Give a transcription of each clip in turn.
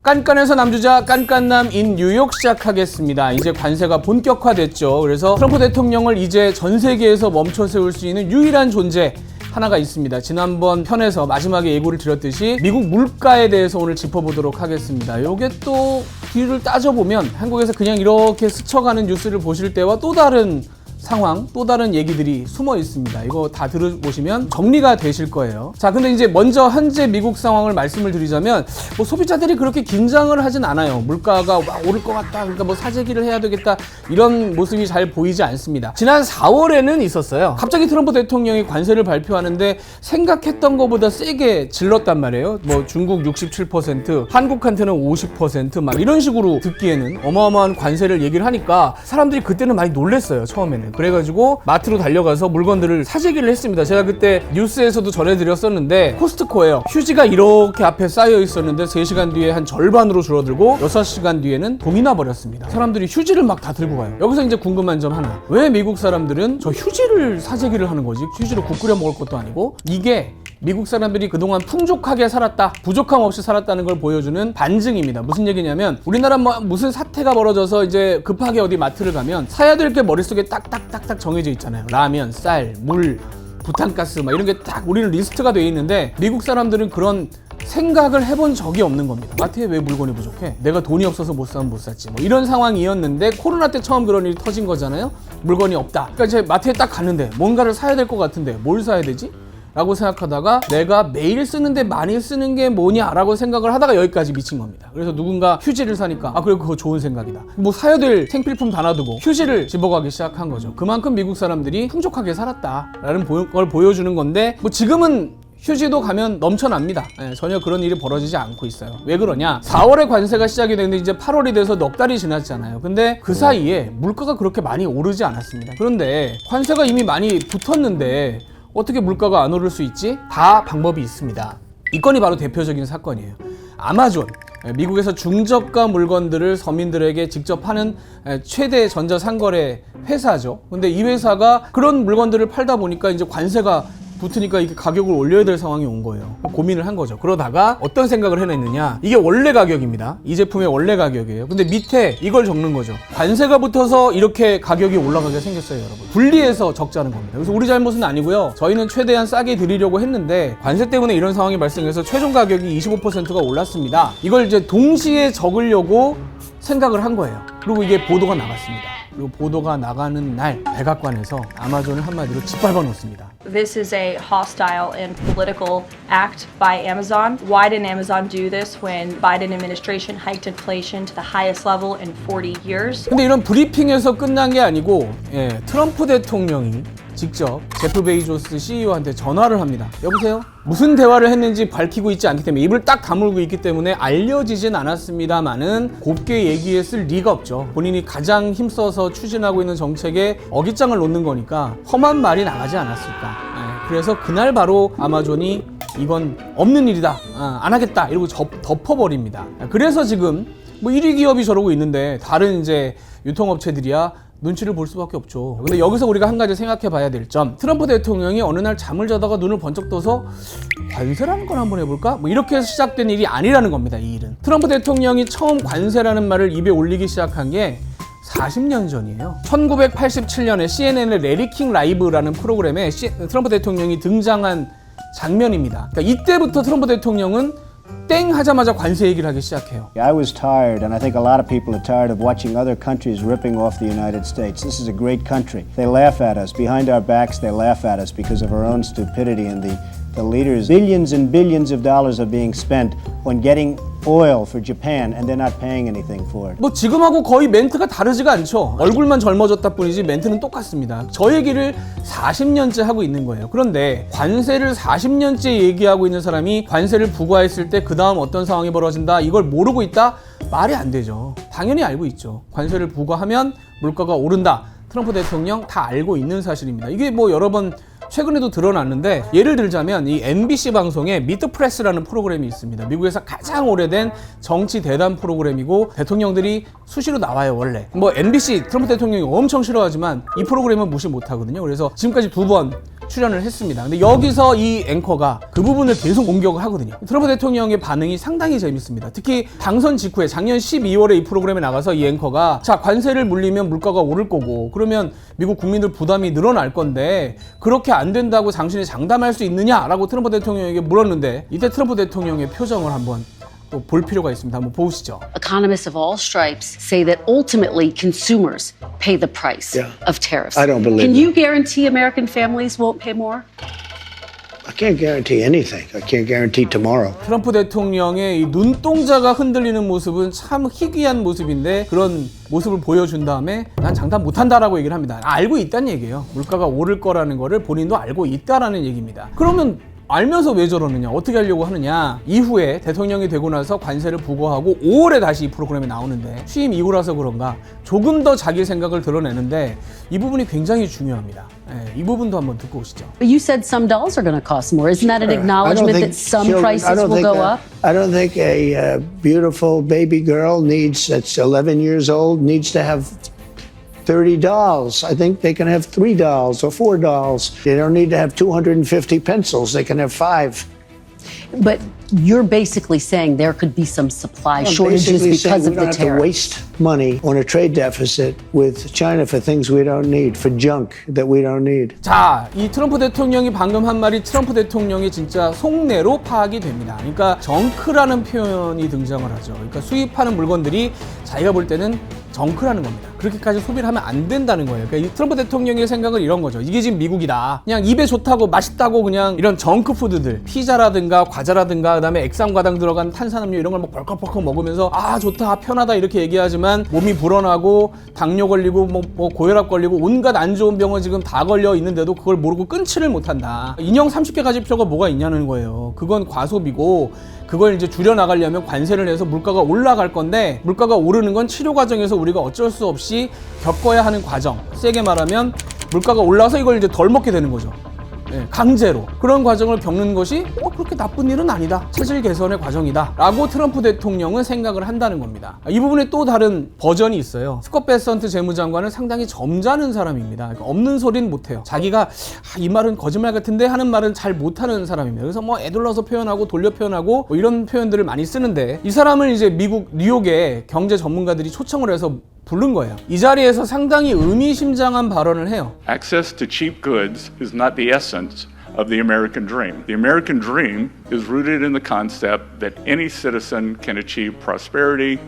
깐깐해서 남주자 깐깐남 인 뉴욕 시작하겠습니다. 이제 관세가 본격화됐죠. 그래서 트럼프 대통령을 이제 전 세계에서 멈춰 세울 수 있는 유일한 존재 하나가 있습니다. 지난번 편에서 마지막에 예고를 드렸듯이 미국 물가에 대해서 오늘 짚어보도록 하겠습니다. 요게 또 뒤를 따져보면 한국에서 그냥 이렇게 스쳐가는 뉴스를 보실 때와 또 다른 상황, 또 다른 얘기들이 숨어 있습니다. 이거 다 들어보시면 정리가 되실 거예요. 자, 근데 이제 먼저 현재 미국 상황을 말씀을 드리자면 뭐 소비자들이 그렇게 긴장을 하진 않아요. 물가가 막 오를 것 같다, 그러니까 뭐 사재기를 해야 되겠다, 이런 모습이 잘 보이지 않습니다. 지난 4월에는 있었어요. 갑자기 트럼프 대통령이 관세를 발표하는데 생각했던 것보다 세게 질렀단 말이에요. 뭐 중국 67%, 한국한테는 50% 막 이런 식으로 듣기에는 어마어마한 관세를 얘기를 하니까 사람들이 그때는 많이 놀랬어요, 처음에는. 그래가지고 마트로 달려가서 물건들을 사재기를 했습니다. 제가 그때 뉴스에서도 전해드렸었는데 코스트코예요. 휴지가 이렇게 앞에 쌓여 있었는데 3시간 뒤에 한 절반으로 줄어들고 6시간 뒤에는 동이 나버렸습니다. 사람들이 휴지를 막 다 들고 가요. 여기서 이제 궁금한 점 하나. 왜 미국 사람들은 저 휴지를 사재기를 하는 거지? 휴지로 국 끓여 먹을 것도 아니고. 이게 미국 사람들이 그동안 풍족하게 살았다, 부족함 없이 살았다는 걸 보여주는 반증입니다. 무슨 얘기냐면 우리나라 뭐 무슨 사태가 벌어져서 이제 급하게 어디 마트를 가면 사야 될 게 머릿속에 딱딱딱딱 정해져 있잖아요. 라면, 쌀, 물, 부탄가스 막 이런 게 딱 우리는 리스트가 돼 있는데 미국 사람들은 그런 생각을 해본 적이 없는 겁니다. 마트에 왜 물건이 부족해? 내가 돈이 없어서 못 사면 못 샀지. 뭐 이런 상황이었는데 코로나 때 처음 그런 일이 터진 거잖아요. 물건이 없다. 그러니까 이제 마트에 딱 갔는데 뭔가를 사야 될 것 같은데 뭘 사야 되지? 라고 생각하다가 내가 매일 쓰는데 많이 쓰는 게 뭐냐 라고 생각을 하다가 여기까지 미친 겁니다. 그래서 누군가 휴지를 사니까 아, 그래, 그거 좋은 생각이다. 뭐 사야 될 생필품 다 놔두고 휴지를 집어가기 시작한 거죠. 그만큼 미국 사람들이 풍족하게 살았다라는 걸 보여주는 건데 뭐 지금은 휴지도 가면 넘쳐납니다. 전혀 그런 일이 벌어지지 않고 있어요. 왜 그러냐? 4월에 관세가 시작이 됐는데 이제 8월이 돼서 넉 달이 지났잖아요. 근데 그 사이에 물가가 그렇게 많이 오르지 않았습니다. 그런데 관세가 이미 많이 붙었는데 어떻게 물가가 안 오를 수 있지? 다 방법이 있습니다. 이 건이 바로 대표적인 사건이에요. 아마존, 미국에서 중저가 물건들을 서민들에게 직접 파는 최대 전자상거래 회사죠. 근데 이 회사가 그런 물건들을 팔다 보니까 이제 관세가 붙으니까 이게 가격을 올려야 될 상황이 온 거예요. 고민을 한 거죠. 그러다가 어떤 생각을 해냈느냐? 이게 원래 가격입니다. 이 제품의 원래 가격이에요. 근데 밑에 이걸 적는 거죠. 관세가 붙어서 이렇게 가격이 올라가게 생겼어요, 여러분. 분리해서 적자는 겁니다. 그래서 우리 잘못은 아니고요. 저희는 최대한 싸게 드리려고 했는데 관세 때문에 이런 상황이 발생해서 최종 가격이 25%가 올랐습니다. 이걸 이제 동시에 적으려고 생각을 한 거예요. 그리고 이게 보도가 나갔습니다. 그리고 보도가 나가는 날 백악관에서 아마존을 한마디로 짓밟아 놓습니다. This is a hostile and political act by Amazon. Why didn't Amazon do this when Biden administration hiked inflation to the highest level in 40 years? 근데 이런 브리핑에서 끝난 게 아니고 트럼프 대통령이 직접 제프 베이조스 CEO한테 전화를 합니다. 여보세요? 무슨 대화를 했는지 밝히고 있지 않기 때문에 입을 딱 다물고 있기 때문에 알려지진 않았습니다만은 곱게 얘기했을 리가 없죠. 본인이 가장 힘써서 추진하고 있는 정책에 어깃장을 놓는 거니까 험한 말이 나가지 않았을까. 그래서 그날 바로 아마존이 이건 없는 일이다, 안 하겠다 이러고 덮어버립니다. 그래서 지금 뭐 1위 기업이 저러고 있는데 다른 이제 유통업체들이야 눈치를 볼 수밖에 없죠. 근데 여기서 우리가 한 가지 생각해 봐야 될 점, 트럼프 대통령이 어느 날 잠을 자다가 눈을 번쩍 떠서 관세라는 걸 한번 해볼까? 뭐 이렇게 해서 시작된 일이 아니라는 겁니다. 이 일은 트럼프 대통령이 처음 관세라는 말을 입에 올리기 시작한 게 40년 전이에요. 1987년에 CNN의 레리킹 라이브라는 프로그램에 트럼프 대통령이 등장한 장면입니다. 그러니까 이때부터 트럼프 대통령은 땡 하자마자 관세 얘기를 하기 시작해요. I was tired, and I think a lot of people are tired of watching other countries ripping off the United States. This is a great country. They laugh at us. Behind our backs, they laugh at us because of our own stupidity and the leaders. Billions and billions of dollars are being spent on getting oil for Japan, and they're not paying anything for it. 뭐 지금하고 거의 멘트가 다르지가 않죠. 얼굴만 젊어졌다 뿐이지 멘트는 똑같습니다. 저 얘기를 40년째 하고 있는 거예요. 그런데 관세를 40년째 얘기하고 있는 사람이 관세를 부과했을 때 그 다음 어떤 상황이 벌어진다, 이걸 모르고 있다? 말이 안 되죠. 당연히 알고 있죠. 관세를 부과하면 물가가 오른다. 트럼프 대통령 다 알고 있는 사실입니다. 이게 뭐 여러 번 최근에도 드러났는데, 예를 들자면 이 MBC 방송에 미트 프레스라는 프로그램이 있습니다. 미국에서 가장 오래된 정치 대담 프로그램이고 대통령들이 수시로 나와요. 원래 뭐 MBC 트럼프 대통령이 엄청 싫어하지만 이 프로그램은 무시 못하거든요. 그래서 지금까지 2번 출연을 했습니다. 근데 여기서 이 앵커가 그 부분을 계속 공격을 하거든요. 트럼프 대통령의 반응이 상당히 재밌습니다. 특히 당선 직후에 작년 12월에 이 프로그램에 나가서 이 앵커가 자, 관세를 물리면 물가가 오를 거고 그러면 미국 국민들 부담이 늘어날 건데 그렇게 안 된다고 당신이 장담할 수 있느냐라고 트럼프 대통령에게 물었는데 이때 트럼프 대통령의 표정을 한번 또 볼 필요가 있습니다. 한번 보시죠. Economists of all stripes say that ultimately consumers pay the price of tariffs. I don't believe Can that. you guarantee American families won't pay more? I can't guarantee anything. I can't guarantee tomorrow. 트럼프 대통령의 이 눈동자가 흔들리는 모습은 참 희귀한 모습인데 그런 모습을 보여준 다음에 난 장담 못한다라고 얘기를 합니다. 알고 있다는 얘기예요. 물가가 오를 거라는 거를 본인도 알고 있다라는 얘기입니다. 그러면 알면서 왜 저러느냐, 어떻게 하려고 하느냐. 이후에 대통령이 되고 나서 관세를 부과하고 5월에 다시 이 프로그램에 나오는데 취임 이후라서 그런가 조금 더 자기 생각을 드러내는데 이 부분이 굉장히 중요합니다. 이 부분도 한번 듣고 오시죠. But you said some dolls are going to cost more. Isn't that an acknowledgement that some prices will go up? I don't think a beautiful baby girl that's 11 years old needs to have 30 dolls. I think they can have 3 dolls or 4 dolls. They don't need to have 250 pencils. They can have 5. But you're basically saying there could be some supply shortages Basically saying because we of don't the have to tariff. waste money on a trade deficit with China for things we don't need, for junk that we don't need. 자, 이 트럼프 대통령이 방금 한 말이 트럼프 대통령이 진짜 속내로 파악이 됩니다. 그러니까 정크라는 표현이 등장을 하죠. 그러니까 수입하는 물건들이 자기가 볼 때는 정크라는 겁니다. 그렇게까지 소비를 하면 안 된다는 거예요. 그러니까 이 트럼프 대통령의 생각은 이런 거죠. 이게 지금 미국이다. 그냥 입에 좋다고 맛있다고 그냥 이런 정크푸드들, 피자라든가 과자라든가 그다음에 액상과당 들어간 탄산음료 이런 걸 막 벌컥벌컥 먹으면서 아 좋다 편하다 이렇게 얘기하지만 몸이 불어나고 당뇨 걸리고 뭐 고혈압 걸리고 온갖 안 좋은 병은 지금 다 걸려 있는데도 그걸 모르고 끊지를 못한다. 인형 30개 가질 필요가 뭐가 있냐는 거예요. 그건 과소비고 그걸 이제 줄여나가려면 관세를 내서 물가가 올라갈 건데 물가가 오르는 건 치료 과정에서 우리가 어쩔 수 없이 겪어야 하는 과정. 세게 말하면 물가가 올라서 이걸 이제 덜 먹게 되는 거죠. 강제로. 그런 과정을 겪는 것이 그렇게 나쁜 일은 아니다. 체질 개선의 과정이다. 라고 트럼프 대통령은 생각을 한다는 겁니다. 이 부분에 또 다른 버전이 있어요. 스콧 베선트 재무장관은 상당히 점잖은 사람입니다. 그러니까 없는 소리는 못해요. 자기가 이 말은 거짓말 같은데 하는 말은 잘 못하는 사람입니다. 그래서 뭐 애둘러서 표현하고 돌려 표현하고 뭐 이런 표현들을 많이 쓰는데 이 사람을 이제 미국 뉴욕의 경제 전문가들이 초청을 해서 부른 거예요. 이 자리에서 상당히 의미심장한 발언을 해요. Access to cheap goods is not the essence of the American dream. The American dream is rooted in the concept that any citizen can achieve prosperity,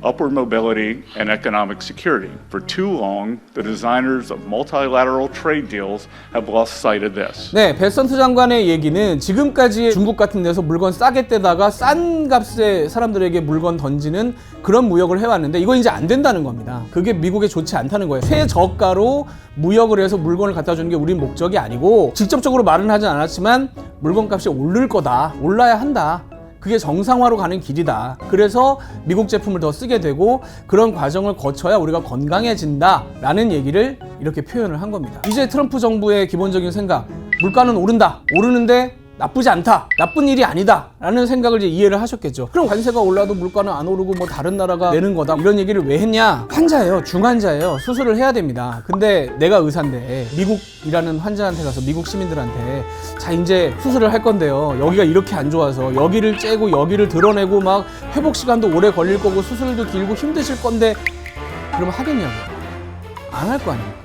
upward mobility, and economic security. For too long, the designers of multilateral trade deals have lost sight of this. 네, 베선트 장관의 얘기는 지금까지 중국 같은 데서 물건 싸게 떼다가 싼 값에 사람들에게 물건 던지는 그런 무역을 해왔는데 이거 이제 안 된다는 겁니다. 그게 미국에 좋지 않다는 거예요. 최저가로 무역을 해서 물건을 갖다 주는 게 우리 목적이 아니고 직접적으로 말은 하진 않았지만 물건값이 오를 거다. 올라야 한다. 그게 정상화로 가는 길이다. 그래서 미국 제품을 더 쓰게 되고 그런 과정을 거쳐야 우리가 건강해진다 라는 얘기를 이렇게 표현을 한 겁니다. 이제 트럼프 정부의 기본적인 생각, 물가는 오른다. 오르는데 나쁘지 않다. 나쁜 일이 아니다. 라는 생각을 이제 이해를 하셨겠죠. 그럼 관세가 올라도 물가는 안 오르고 뭐 다른 나라가 내는 거다. 이런 얘기를 왜 했냐? 환자예요. 중환자예요. 수술을 해야 됩니다. 근데 내가 의사인데 미국이라는 환자한테 가서 미국 시민들한테 자 이제 수술을 할 건데요. 여기가 이렇게 안 좋아서 여기를 째고 여기를 드러내고 막 회복 시간도 오래 걸릴 거고 수술도 길고 힘드실 건데 그러면 하겠냐고. 안 할 거 아닙니까?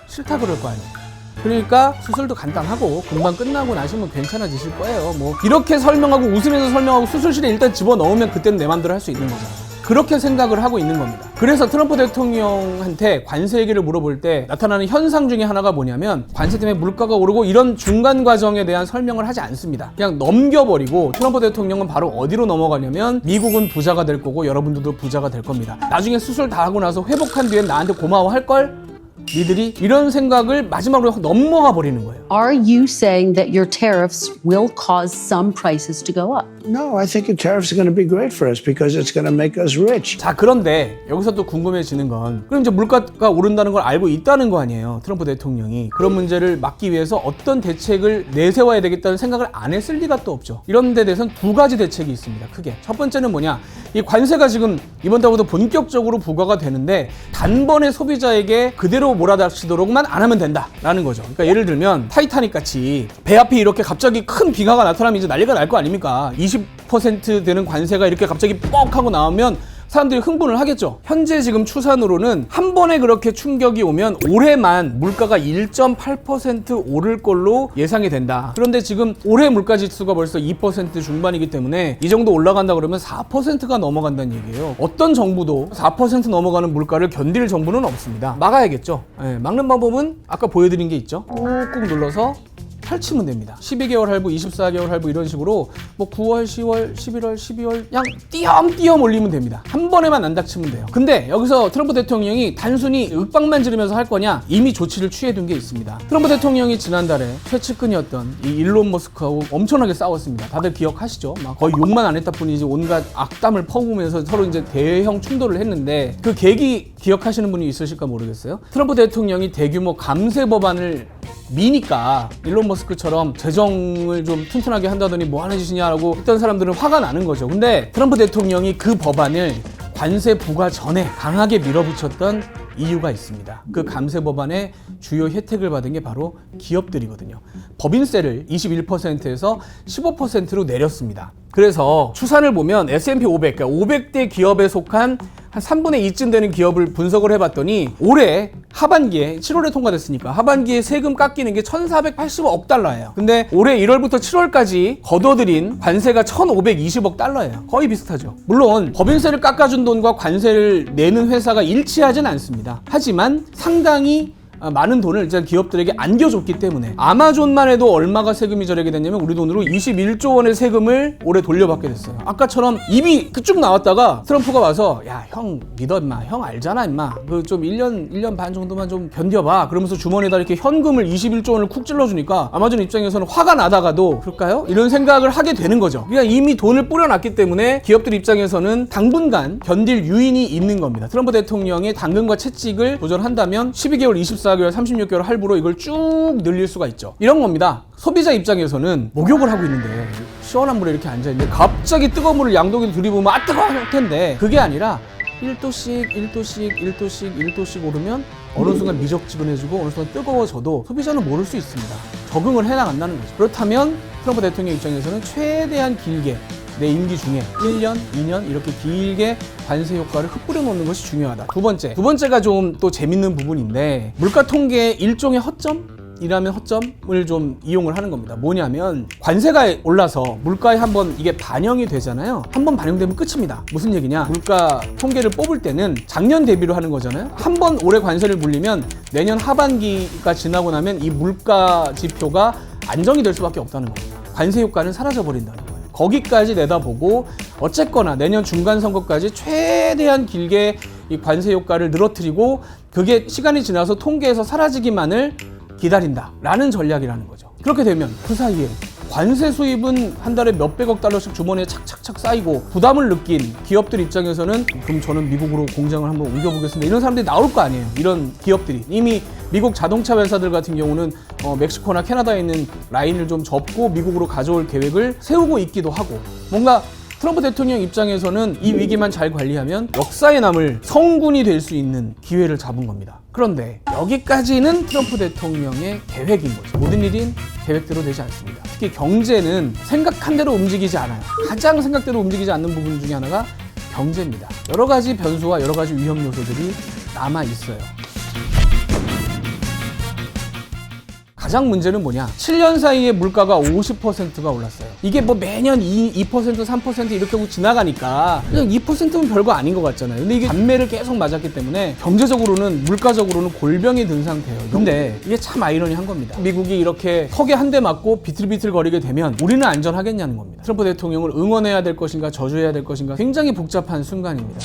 싫다 그럴 거 아니에요. 그러니까 수술도 간단하고 금방 끝나고 나시면 괜찮아지실 거예요. 뭐 이렇게 설명하고 웃으면서 설명하고 수술실에 일단 집어넣으면 그때는 내 맘대로 할 수 있는 거잖아요. 그렇게 생각을 하고 있는 겁니다. 그래서 트럼프 대통령한테 관세 얘기를 물어볼 때 나타나는 현상 중에 하나가 뭐냐면 관세 때문에 물가가 오르고 이런 중간 과정에 대한 설명을 하지 않습니다. 그냥 넘겨버리고 트럼프 대통령은 바로 어디로 넘어가냐면 미국은 부자가 될 거고 여러분들도 부자가 될 겁니다. 나중에 수술 다 하고 나서 회복한 뒤엔 나한테 고마워할걸? 니들이 이런 생각을 마지막으로 넘어가 버리는 거예요. Are you saying that your tariffs will cause some prices to go up? No, I think the tariffs are going to be great for us because it's going to make us rich. 자, 그런데 여기서 또 궁금해지는 건 그럼 이제 물가가 오른다는 걸 알고 있다는 거 아니에요. 트럼프 대통령이. 그런 문제를 막기 위해서 어떤 대책을 내세워야 되겠다는 생각을 안 했을 리가 또 없죠. 이런 데 대해서는 두 가지 대책이 있습니다. 크게. 첫 번째는 뭐냐. 이 관세가 지금 이번 달부터 본격적으로 부과가 되는데 단번에 소비자에게 그대로 몰아닥치도록만 안 하면 된다라는 거죠. 그러니까 예를 들면 타이타닉 같이 배 앞에 이렇게 갑자기 큰 비가가 나타나면 이제 난리가 날 거 아닙니까? 20% 되는 관세가 이렇게 갑자기 뻑 하고 나오면 사람들이 흥분을 하겠죠. 현재 지금 추산으로는 한 번에 그렇게 충격이 오면 올해만 물가가 1.8% 오를 걸로 예상이 된다. 그런데 지금 올해 물가 지수가 벌써 2% 중반이기 때문에 이 정도 올라간다 그러면 4%가 넘어간다는 얘기예요. 어떤 정부도 4% 넘어가는 물가를 견딜 정부는 없습니다. 막아야겠죠. 네, 막는 방법은 아까 보여드린 게 있죠. 꾹꾹 눌러서 펼치면 됩니다. 12개월 할부, 24개월 할부 이런 식으로 뭐 9월, 10월, 11월, 12월 그냥 띄엄띄엄 올리면 됩니다. 한 번에만 안 닥치면 돼요. 근데 여기서 트럼프 대통령이 단순히 윽박만 지르면서 할 거냐? 이미 조치를 취해둔 게 있습니다. 트럼프 대통령이 지난달에 최측근이었던 이 일론 머스크하고 엄청나게 싸웠습니다. 다들 기억하시죠? 막 거의 욕만 안 했다 뿐이지 온갖 악담을 퍼부으면서 서로 이제 대형 충돌을 했는데 그 계기 기억하시는 분이 있으실까 모르겠어요. 트럼프 대통령이 대규모 감세 법안을 미니까 일론 머스크처럼 재정을 좀 튼튼하게 한다더니 뭐 하는 짓이냐라고 했던 사람들은 화가 나는 거죠. 근데 트럼프 대통령이 그 법안을 관세 부과 전에 강하게 밀어붙였던 이유가 있습니다. 그 감세 법안의 주요 혜택을 받은 게 바로 기업들이거든요. 법인세를 21%에서 15%로 내렸습니다. 그래서 추산을 보면 S&P 500, 그러니까 500대 기업에 속한 한 3분의 2쯤 되는 기업을 분석을 해봤더니 올해 하반기에 7월에 통과됐으니까 하반기에 세금 깎이는 게 1,480억 달러예요. 근데 올해 1월부터 7월까지 걷어들인 관세가 1,520억 달러예요. 거의 비슷하죠. 물론 법인세를 깎아준 돈과 관세를 내는 회사가 일치하진 않습니다. 하지만 상당히 많은 돈을 일단 기업들에게 안겨줬기 때문에 아마존만 해도 얼마가 세금이 절약이 됐냐면 우리 돈으로 21조 원의 세금을 올해 돌려받게 됐어요. 아까처럼 입이 쭉 나왔다가 트럼프가 와서 야, 형 믿어 임마. 형 알잖아 임마. 그 좀 1년 반 정도만 좀 견뎌봐. 그러면서 주머니에다 이렇게 현금을 21조 원을 쿡 찔러주니까 아마존 입장에서는 화가 나다가도 그럴까요? 이런 생각을 하게 되는 거죠. 그냥 이미 돈을 뿌려놨기 때문에 기업들 입장에서는 당분간 견딜 유인이 있는 겁니다. 트럼프 대통령의 당근과 채찍을 도전한다면 12개월, 24개월, 36개월 할부로 이걸 쭉 늘릴 수가 있죠. 이런 겁니다. 소비자 입장에서는 목욕을 하고 있는데 시원한 물에 이렇게 앉아있는데 갑자기 뜨거운 물을 양동이로 들이부으면 아 뜨거워 할 텐데 그게 아니라 1도씩 1도씩 1도씩 1도씩 오르면 어느 순간 미적지근해지고 어느 순간 뜨거워져도 소비자는 모를 수 있습니다. 적응을 해나간다는 거죠. 그렇다면 트럼프 대통령 입장에서는 최대한 길게 내 임기 중에 1년, 2년 이렇게 길게 관세 효과를 흩뿌려 놓는 것이 중요하다. 두 번째가 좀 또 재밌는 부분인데 물가 통계의 일종의 허점이라면 허점을 좀 이용을 하는 겁니다. 뭐냐면 관세가 올라서 물가에 한번 이게 반영이 되잖아요. 한번 반영되면 끝입니다. 무슨 얘기냐? 물가 통계를 뽑을 때는 작년 대비로 하는 거잖아요. 한번 올해 관세를 물리면 내년 하반기가 지나고 나면 이 물가 지표가 안정이 될 수밖에 없다는 겁니다. 관세 효과는 사라져 버린다는 거예요. 거기까지 내다보고 어쨌거나 내년 중간 선거까지 최대한 길게 이 관세 효과를 늘어뜨리고 그게 시간이 지나서 통계에서 사라지기만을 기다린다라는 전략이라는 거죠. 그렇게 되면 그 사이에 관세 수입은 한 달에 몇백억 달러씩 주머니에 착착착 쌓이고 부담을 느낀 기업들 입장에서는 그럼 저는 미국으로 공장을 한번 옮겨보겠습니다. 이런 사람들이 나올 거 아니에요. 이런 기업들이 이미 미국 자동차 회사들 같은 경우는 멕시코나 캐나다에 있는 라인을 좀 접고 미국으로 가져올 계획을 세우고 있기도 하고 뭔가 트럼프 대통령 입장에서는 이 위기만 잘 관리하면 역사에 남을 성군이 될 수 있는 기회를 잡은 겁니다. 그런데 여기까지는 트럼프 대통령의 계획인 거죠. 모든 일인 계획대로 되지 않습니다. 특히 경제는 생각한 대로 움직이지 않아요. 가장 생각대로 움직이지 않는 부분 중에 하나가 경제입니다. 여러 가지 변수와 여러 가지 위험 요소들이 남아 있어요. 가장 문제는 뭐냐? 7년 사이에 물가가 50%가 올랐어요. 이게 뭐 매년 2%, 3% 이렇게 하고 지나가니까 그냥 2%면 별거 아닌 것 같잖아요. 근데 이게 단매를 계속 맞았기 때문에 경제적으로는 물가적으로는 골병이 든 상태예요. 근데 이게 참 아이러니한 겁니다. 미국이 이렇게 턱에 한 대 맞고 비틀비틀 거리게 되면 우리는 안전하겠냐는 겁니다. 트럼프 대통령을 응원해야 될 것인가 저주해야 될 것인가 굉장히 복잡한 순간입니다.